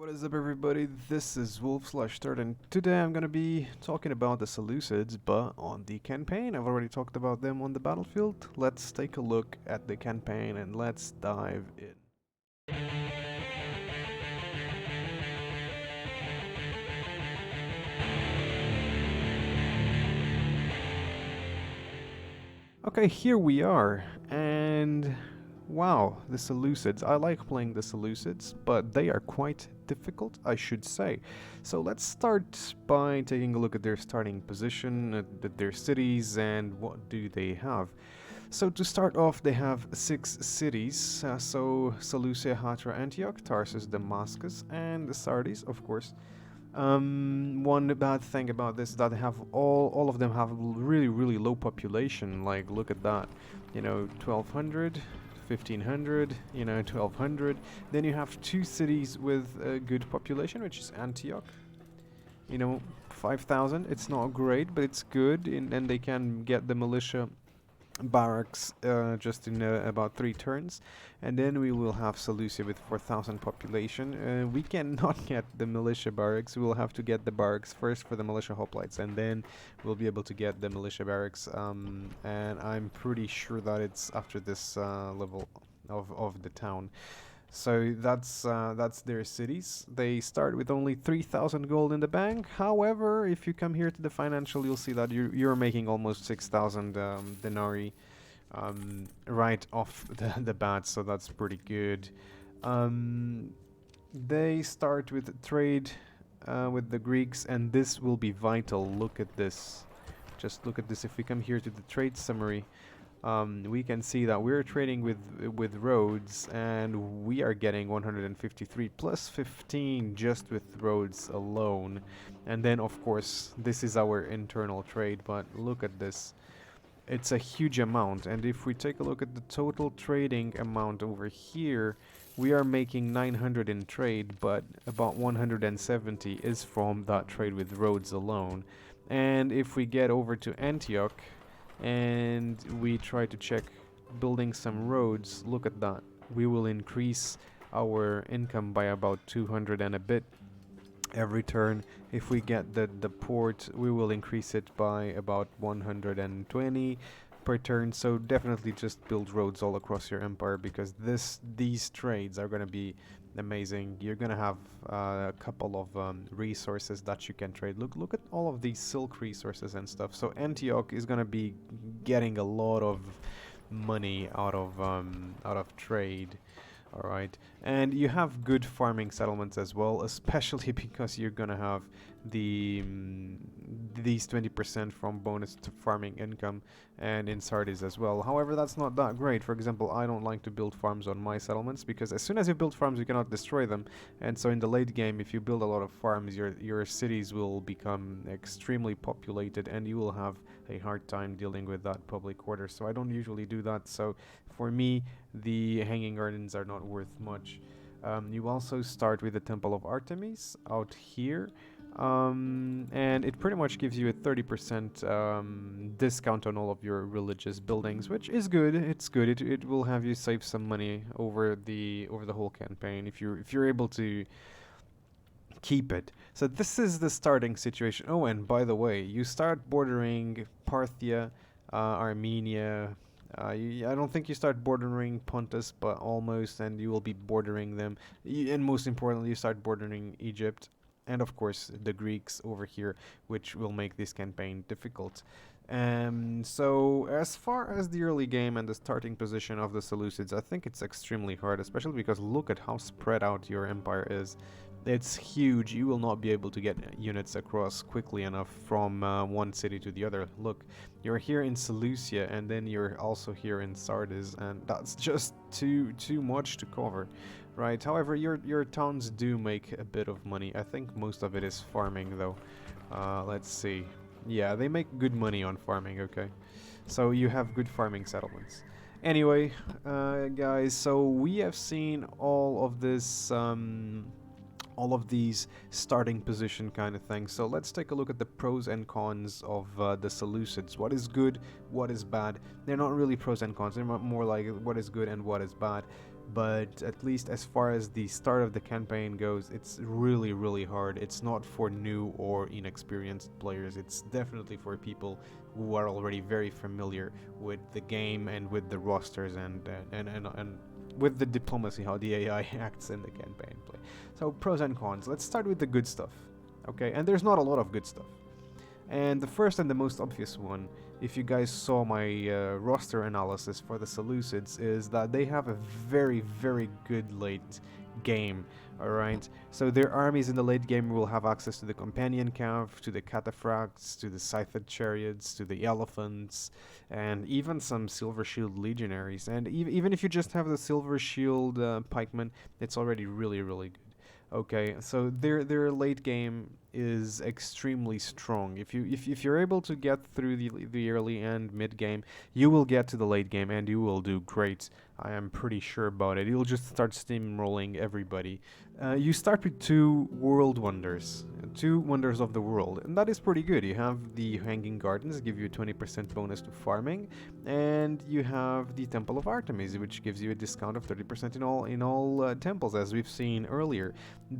What is up, everybody? This is Wolf/Turd, and today I'm gonna be talking about the Seleucids, but on the campaign. I've already talked about them on the battlefield. Let's take a look at the campaign and let's dive in. Okay, here we are, and wow, the Seleucids. I like playing the Seleucids, but they are quite difficult, I should say. So let's start by taking a look at their starting position, at their cities, and what do they have. So to start off, they have 6 cities, so Seleucia, Hatra, Antioch, Tarsus, Damascus, and Sardis, of course. One bad thing about this is that they have all of them have really low population. Like, look at that, 1200, 1500, 1200. Then you have 2 cities with a good population, which is Antioch, 5000. It's not great, but it's good, and they can get the militia barracks just in about 3 turns. And then we will have Seleucia with 4000 population. We cannot get the militia barracks. We will have to get the barracks first for the militia hoplites, and then we'll be able to get the militia barracks, and I'm pretty sure that it's after this level of the town. So that's their cities. They start with only 3000 gold in the bank. However, if you come here to the financial, you'll see that you're making almost 6000 denarii right off the bat, so that's pretty good. They start with trade with the Greeks, and this will be vital. Look at this. Just look at this. If we come here to the trade summary, we can see that we're trading with Rhodes, and we are getting 153 plus 15 just with Rhodes alone. And then, of course, this is our internal trade, but look at this. It's a huge amount, and if we take a look at the total trading amount over here, we are making 900 in trade, but about 170 is from that trade with Rhodes alone. And if we get over to Antioch and we try to check building some roads, look at that. We will increase our income by about 200 and a bit every turn. If we get the port, we will increase it by about 120 per turn. So definitely just build roads all across your empire, because these trades are going to be amazing. You're gonna have a couple of resources that you can trade. Look at all of these silk resources and stuff. So Antioch is gonna be getting a lot of money out of trade. All right, and you have good farming settlements as well, especially because you're gonna have these 20% from bonus to farming income, and in Sardis as well. However, that's not that great. For example, I don't like to build farms on my settlements, because as soon as you build farms, you cannot destroy them. And so in the late game, if you build a lot of farms, your cities will become extremely populated, and you will have a hard time dealing with that public order. So I don't usually do that. So for me, the hanging gardens are not worth much. You also start with the Temple of Artemis out here, and it pretty much gives you a 30% discount on all of your religious buildings, which is good. It's good. It will have you save some money over the whole campaign if you're able to keep it. So this is the starting situation. Oh, and by the way, you start bordering Parthia, Armenia. I don't think you start bordering Pontus, but almost, and you will be bordering them. And most importantly, you start bordering Egypt, and of course the Greeks over here, which will make this campaign difficult. So as far as the early game and the starting position of the Seleucids, I think it's extremely hard, especially because look at how spread out your empire is. It's huge. You will not be able to get units across quickly enough from one city to the other. Look, you're here in Seleucia, and then you're also here in Sardis, and that's just too much to cover, right? However, your towns do make a bit of money. I think most of it is farming, though. Let's see. Yeah, they make good money on farming, okay? So you have good farming settlements. Anyway, guys, so we have seen all of this, all of these starting position kind of things. So let's take a look at the pros and cons of the Seleucids. What is good, what is bad? They're not really pros and cons, they're more like what is good and what is bad. but at least as far as the start of the campaign goes, it's really, really hard. It's not for new or inexperienced players. It's definitely for people who are already very familiar with the game and with the rosters and with the diplomacy, how the AI acts in the campaign play. So pros and cons. Let's start with the good stuff. Okay, and there's not a lot of good stuff. And the first and the most obvious one, if you guys saw my roster analysis for the Seleucids, is that they have a very, very good late game, alright? So their armies in the late game will have access to the companion camp, to the cataphracts, to the scythed chariots, to the elephants, and even some silver shield legionaries. And even if you just have the silver shield pikemen, it's already really, really good. Okay, so their late game is extremely strong. If you're able to get through the early and mid game, you will get to the late game and you will do great. I am pretty sure about it. You'll just start steamrolling everybody. You start with two world wonders, two wonders of the world, and that is pretty good. You have the Hanging Gardens, give you a 20% bonus to farming, and you have the Temple of Artemis, which gives you a discount of 30% in all temples, as we've seen earlier.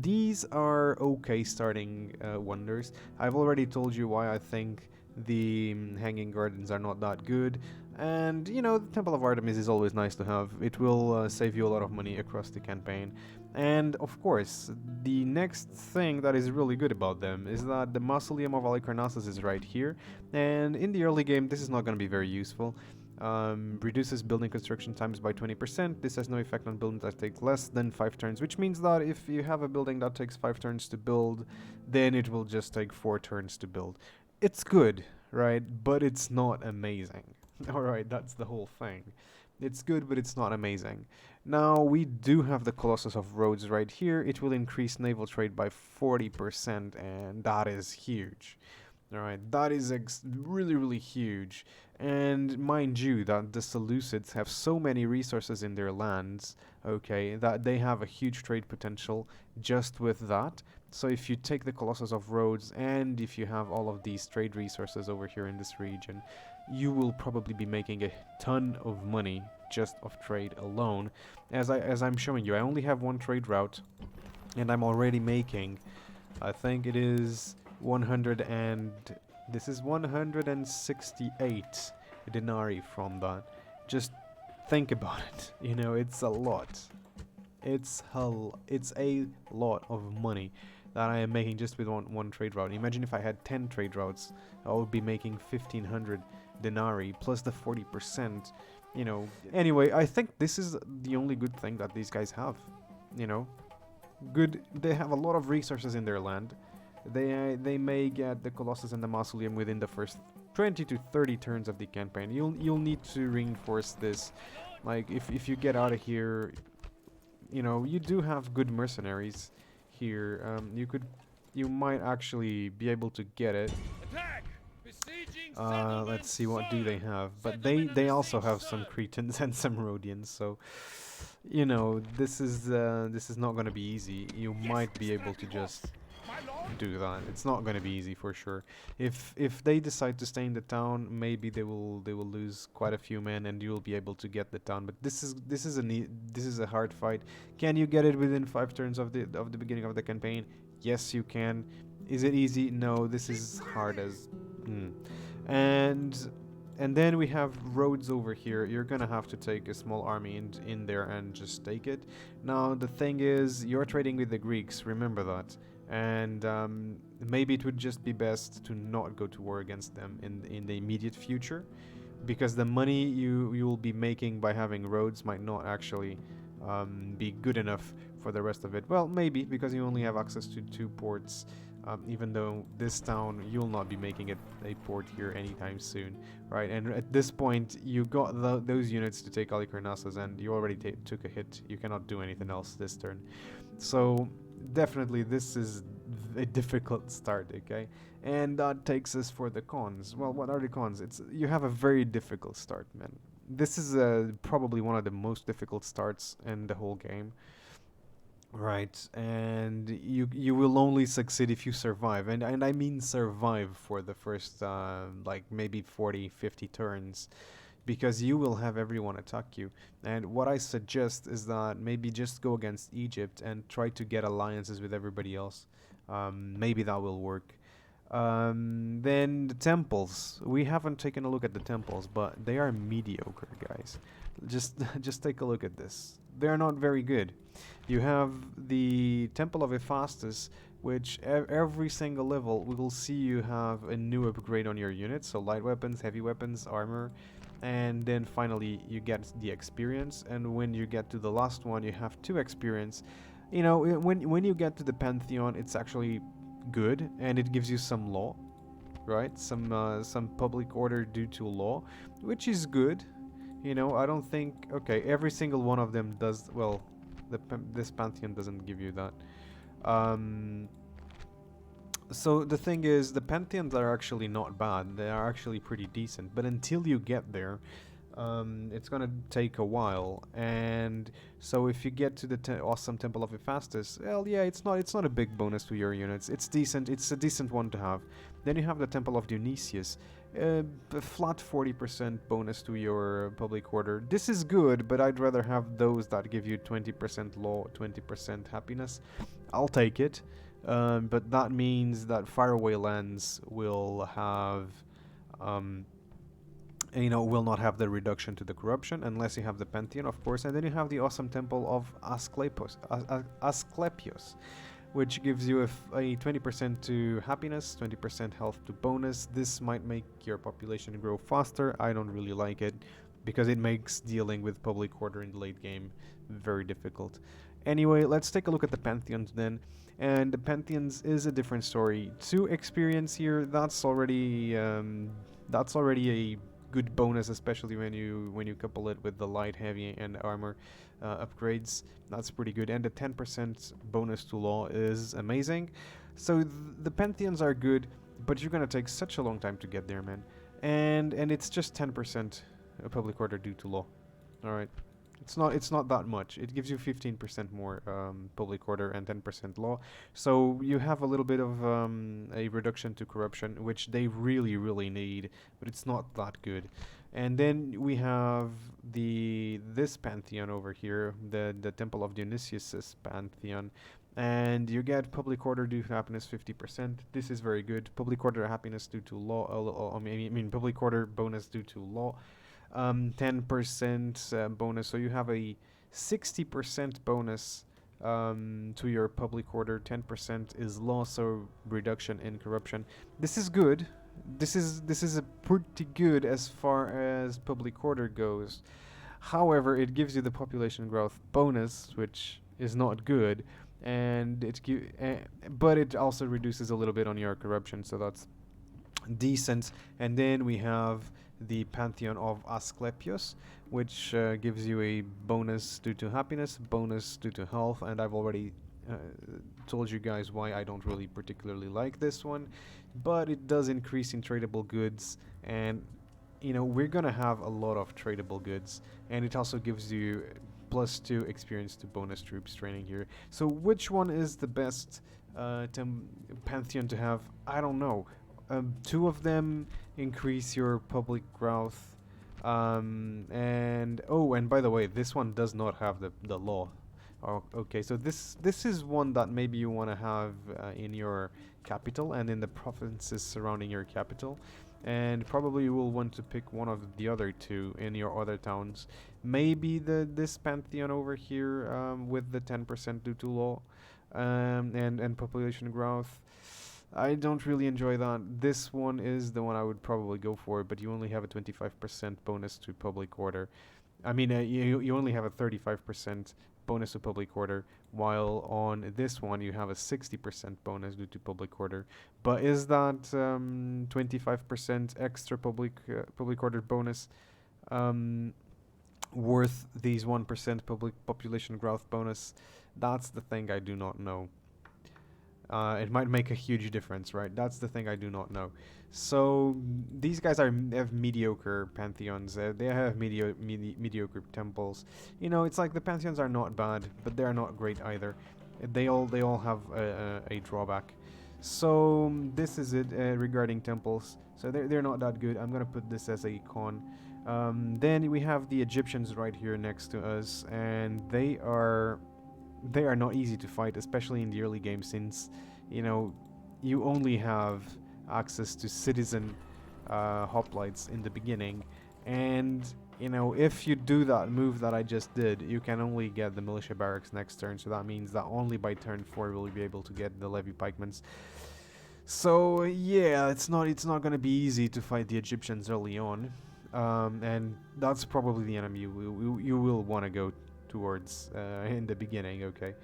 These are okay starting wonders. I've already told you why I think the Hanging Gardens are not that good. And, you know, the Temple of Artemis is always nice to have. It will save you a lot of money across the campaign. And, of course, the next thing that is really good about them is that the Mausoleum of Halicarnassus is right here. And in the early game, this is not going to be very useful. Reduces building construction times by 20%. This has no effect on buildings that take less than 5 turns, which means that if you have a building that takes 5 turns to build, then it will just take 4 turns to build. It's good, right? But it's not amazing. Alright, that's the whole thing. It's good, but it's not amazing. Now, we do have the Colossus of Rhodes right here. It will increase naval trade by 40%, and that is huge. Alright, that is really, really huge. And mind you, that the Seleucids have so many resources in their lands, okay, that they have a huge trade potential just with that. So if you take the Colossus of Rhodes and if you have all of these trade resources over here in this region, you will probably be making a ton of money just of trade alone. As I'm showing you, I only have one trade route, and I'm already making, I think it is 168 denarii from that. Just think about it. You know, it's a lot. It's a lot of money that I am making just with one trade route. Imagine if I had 10 trade routes, I would be making 1,500 denarii plus the 40%. You know. Anyway, I think this is the only good thing that these guys have. You know, good. They have a lot of resources in their land. They may get the Colossus and the Mausoleum within the first 20 to 30 turns of the campaign. You'll need to reinforce this. Like if you get out of here, you know, you do have good mercenaries here. You might actually be able to get it. Let's see, what do they have? But they also have some Cretans and some Rhodians, so you know, this is not going to be easy. You might be able to just do that. It's not going to be easy for sure. If they decide to stay in the town, maybe they will lose quite a few men, and you'll be able to get the town. But this is a hard fight. Can you get it within 5 turns of the beginning of the campaign? Yes, you can. Is it easy? No, this is hard as. And then we have Rhodes over here. You're gonna have to take a small army in there and just take it. Now the thing is, you're trading with the Greeks. Remember that. And maybe it would just be best to not go to war against them in the immediate future, because the money you will be making by having Rhodes might not actually be good enough for the rest of it. Well, maybe, because you only have access to 2 ports. Even though this town, you'll not be making it a port here anytime soon, right? And at this point, you got those units to take Halicarnassus, and you already took a hit. You cannot do anything else this turn. So definitely, this is a difficult start, okay? And that takes us for the cons. Well, what are the cons? You have a very difficult start, man. This is probably one of the most difficult starts in the whole game. Right, and you will only succeed if you survive, and I mean survive for the first like maybe 40-50 turns. because you will have everyone attack you. And what I suggest is that maybe just go against Egypt and try to get alliances with everybody else. Maybe that will work. Then the temples. We haven't taken a look at the temples, but they are mediocre, guys. Just just take a look at this. They're not very good. You have the Temple of Hephaestus, which every single level we will see you have a new upgrade on your units, so light weapons, heavy weapons, armor, and then finally you get the experience. And when you get to the last one, you have 2 experience. You know, when you get to the Pantheon, it's actually good, and it gives you some law, right? Some public order due to law, which is good. You know, I don't think, okay, every single one of them does, well, this Pantheon doesn't give you that. So the thing is, the Pantheons are actually not bad. They are actually pretty decent, but until you get there, it's gonna take a while. And so if you get to the awesome Temple of Hephaestus, well, yeah, it's not a big bonus to your units. It's decent. It's a decent one to have. Then you have the Temple of Dionysus, a flat 40% bonus to your public order. This is good, but I'd rather have those that give you 20% law, 20% happiness. I'll take it. But that means that faraway lands will have, you know, will not have the reduction to the corruption unless you have the Pantheon, of course. And then you have the awesome Temple of Asclepius, which gives you a 20% to happiness, 20% health to bonus. This might make your population grow faster. I don't really like it because it makes dealing with public order in the late game very difficult. Anyway, let's take a look at the Pantheons then. And the Pantheons is a different story. 2 experience here, that's already a good bonus, especially when you couple it with the light, heavy, and armor upgrades. That's pretty good. And the 10% bonus to law is amazing. So the Pantheons are good, but you're gonna take such a long time to get there, man. And it's just 10% public order due to law. All right. It's not that much. It gives you 15% more public order and 10% law. So you have a little bit of a reduction to corruption, which they really need, but it's not that good. And then we have this Pantheon over here, the Temple of Dionysus Pantheon. And you get public order due to happiness 50%. This is very good. Public order happiness due to law. I mean public order bonus due to law. 10% bonus, so you have a 60% bonus to your public order. 10% is law, so reduction in corruption. This is good. This is a pretty good as far as public order goes. However, it gives you the population growth bonus, which is not good, and but it also reduces a little bit on your corruption, so that's decent. And then we have the Pantheon of Asclepius, which gives you a bonus due to happiness, bonus due to health, and I've already told you guys why I don't really particularly like this one, but it does increase in tradable goods, and you know, we're gonna have a lot of tradable goods, and it also gives you +2 experience to bonus troops training here. So which one is the best Pantheon to have? I don't know. 2 of them increase your public growth, and by the way, this one does not have the law. Oh, okay, so this is one that maybe you want to have in your capital and in the provinces surrounding your capital, and probably you will want to pick one of the other 2 in your other towns. Maybe this Pantheon over here with the 10% due to law and population growth. I don't really enjoy that. This one is the one I would probably go for, but you only have a 25% bonus to public order. I mean, you only have a 35% bonus to public order, while on this one you have a 60% bonus due to public order. But is that 25% extra public order bonus worth these 1% public population growth bonus? That's the thing I do not know. It might make a huge difference, right? That's the thing I do not know. So these guys have mediocre pantheons. They have mediocre temples. You know, it's like the pantheons are not bad, but they are not great either. They all have a drawback. So this is it regarding temples. So they're not that good. I'm gonna put this as a con. Then we have the Egyptians right here next to us, and they are not easy to fight, especially in the early game, since you know you only have access to citizen hoplites in the beginning, and if you do that move that I just did, you can only get the militia barracks next turn. So that means that only by turn 4 will you be able to get the levy pikemen. So yeah, it's not gonna be easy to fight the Egyptians early on, and that's probably the enemy you will want to go towards in the beginning. Okay.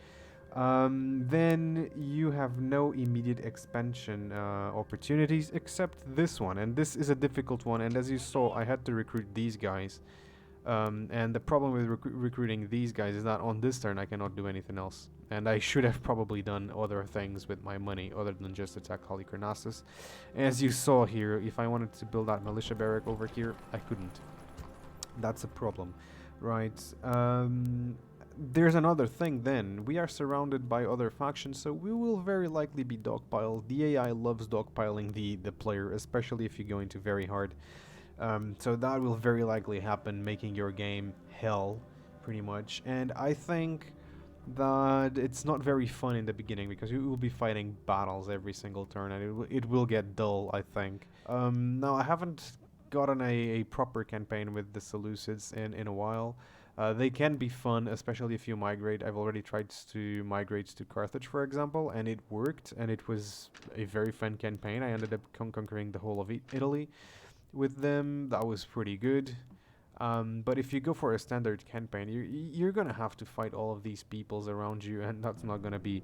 Then you have no immediate expansion opportunities except this one, and this is a difficult one. And as you saw, I had to recruit these guys. And the problem with recruiting these guys is that on this turn I cannot do anything else. And I should have probably done other things with my money other than just attack Halicarnassus. As you saw here, if I wanted to build that militia barrack over here, I couldn't. That's a problem, right? There's another thing then. We are surrounded by other factions, so we will very likely be dogpiled. The AI loves dogpiling the player, especially if you go into very hard. So that will very likely happen, making your game hell, pretty much. And I think that it's not very fun in the beginning, because you will be fighting battles every single turn, and it will get dull, I think. Now, I haven't gotten a proper campaign with the Seleucids in a while. They can be fun, especially if you migrate. I've already tried to migrate to Carthage, for example, and it worked, and it was a very fun campaign. I ended up conquering the whole of Italy with them. That was pretty good. But if you go for a standard campaign, you're gonna have to fight all of these peoples around you, and that's not gonna be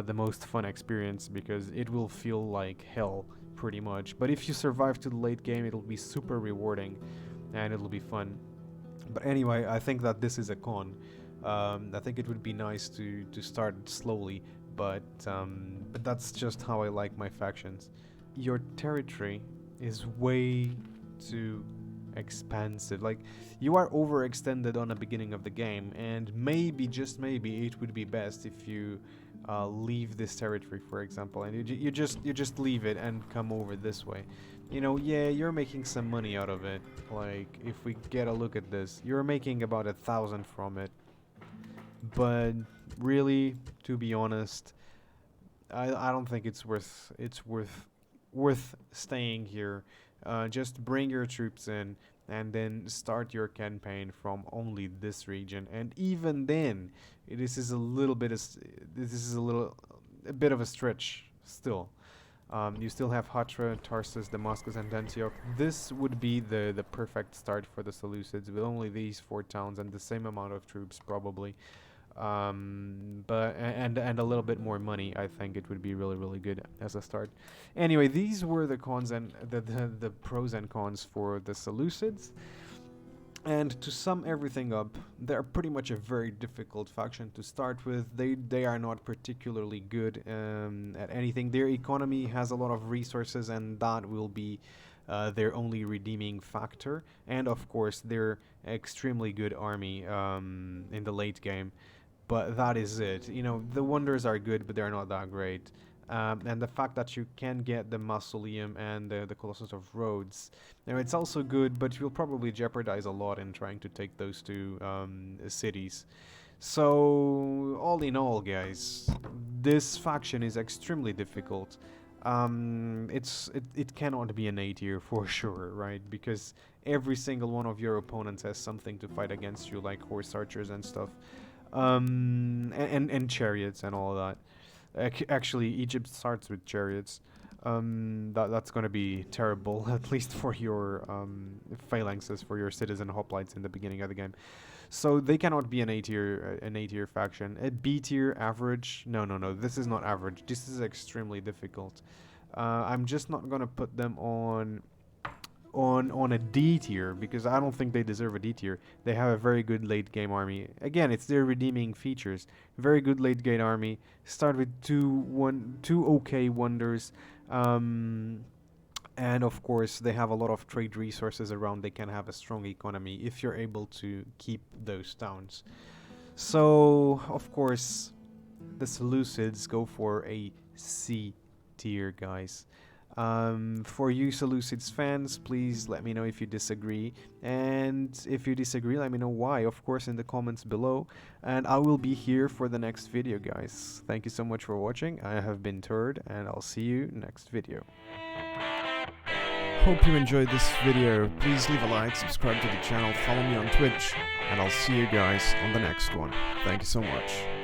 the most fun experience, because it will feel like hell, pretty much. But if you survive to the late game, it'll be super rewarding, and it'll be fun. But anyway, I think that this is a con. I think it would be nice to start slowly, but that's just how I like my factions. Your territory is way too expansive. Like, you are overextended on the beginning of the game, and maybe, just maybe, it would be best if you leave this territory, for example, and you just leave it and come over this way. Yeah, you're making some money out of it. Like, if we get a look at this, you're making about 1,000 from it. But really, to be honest, I don't think it's worth staying here. Just bring your troops in, and then start your campaign from only this region. And even then, this is a bit of a stretch still. You still have Hatra, Tarsus, Damascus, and Antioch. This would be the perfect start for the Seleucids, with only these 4 towns and the same amount of troops, probably. But a little bit more money. I think it would be really good as a start. Anyway, these were the cons and the pros and cons for the Seleucids. And to sum everything up, they're pretty much a very difficult faction to start with. They are not particularly good at anything. Their economy has a lot of resources, and that will be their only redeeming factor. And of course, their extremely good army in the late game. But that is it. The wonders are good, but they're not that great. And the fact that you can get the Mausoleum and the Colossus of Rhodes, it's also good, but you'll probably jeopardize a lot in trying to take those 2 cities. So, all in all, guys, this faction is extremely difficult. It cannot be an A tier for sure, right? Because every single one of your opponents has something to fight against you, like horse archers and stuff, and chariots and all that. Actually, Egypt starts with chariots. That's going to be terrible, at least for your phalanxes, for your citizen hoplites in the beginning of the game. So they cannot be an A tier faction. A B tier, average. No. This is not average. This is extremely difficult. I'm just not going to put them on a D tier, because I don't think they deserve a D tier. They have a very good late game army. Again, it's their redeeming features. Very good late game army. Start with two okay wonders. And of course, they have a lot of trade resources around. They can have a strong economy if you're able to keep those towns. So, of course, the Seleucids go for a C tier, guys. For you Seleucid's fans, please let me know if you disagree, and if you disagree, let me know why, of course, in the comments below, and I will be here for the next video, guys. Thank you so much for watching. I have been Turd, and I'll see you next video. Hope you enjoyed this video. Please leave a like, subscribe to the channel, follow me on Twitch, and I'll see you guys on the next one. Thank you so much.